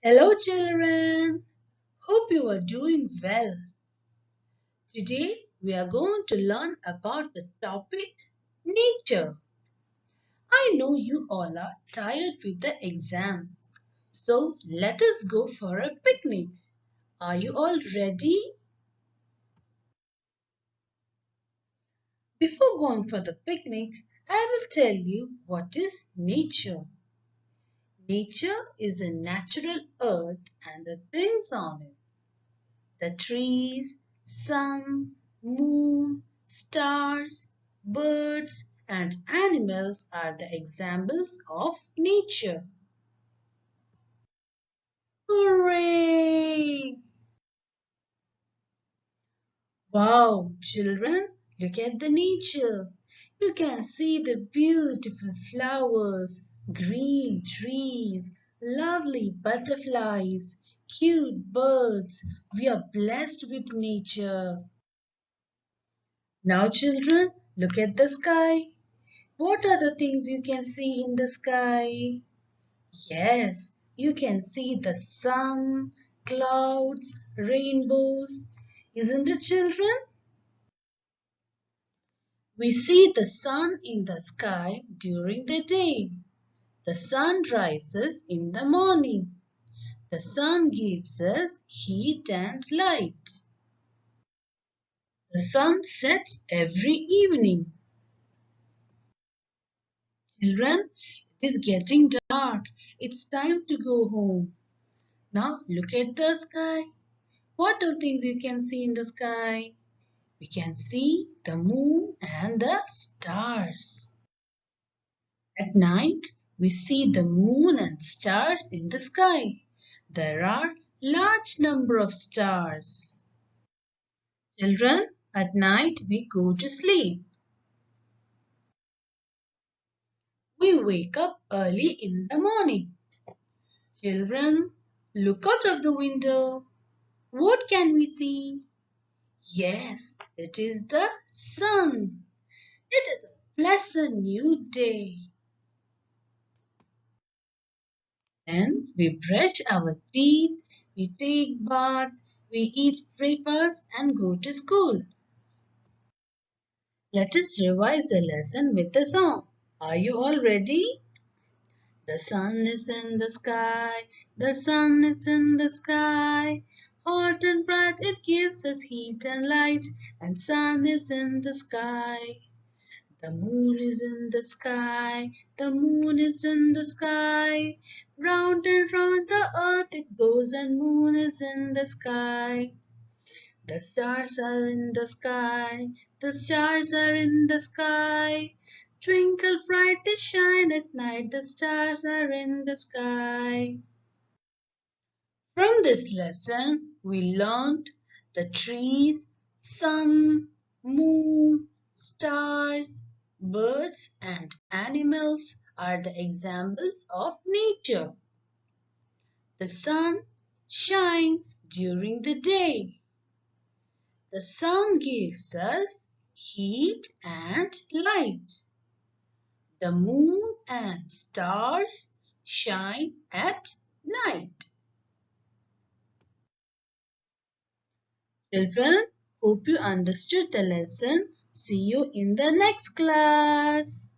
Hello, children. Hope you are doing well. Today, we are going to learn about the topic nature. I know you all are tired with the exams, so let us go for a picnic. Are you all ready? Before going for the picnic, I will tell you what is nature. Nature is a natural earth and the things on it. The trees, sun, moon, stars, birds, and animals are the examples of nature. Hooray! Wow, children, look at the nature. You can see the beautiful flowers, green trees, lovely butterflies, cute birds. We are blessed with nature. Now, children, look at the sky. What are the things you can see in the sky? Yes, you can see the sun, clouds, rainbows. Isn't it, children? We see the sun in the sky during the day. The sun rises in the morning. The sun gives us heat and light. The sun sets every evening. Children, it is getting dark. It's time to go home. Now look at the sky. What are things you can see in the sky? We can see the moon and the stars. At night, we see the moon and stars in the sky. There are large number of stars. Children, at night we go to sleep. We wake up early in the morning. Children, look out of the window. What can we see? Yes, it is the sun. It is a pleasant new day. Then we brush our teeth, we take bath, we eat breakfast and go to school. Let us revise the lesson with a song. Are you all ready? The sun is in the sky, the sun is in the sky. Hot and bright it gives us heat and light, and sun is in the sky. The moon is in the sky, the moon is in the sky. Round and round the earth it goes, and moon is in the sky. The stars are in the sky, the stars are in the sky. Twinkle bright they shine at night, the stars are in the sky. From this lesson, we learned the trees, sun, moon, stars, birds, and animals are the examples of nature. The sun shines during the day. The sun gives us heat and light. The moon and stars shine at night. Children, hope you understood the lesson. See you in the next class.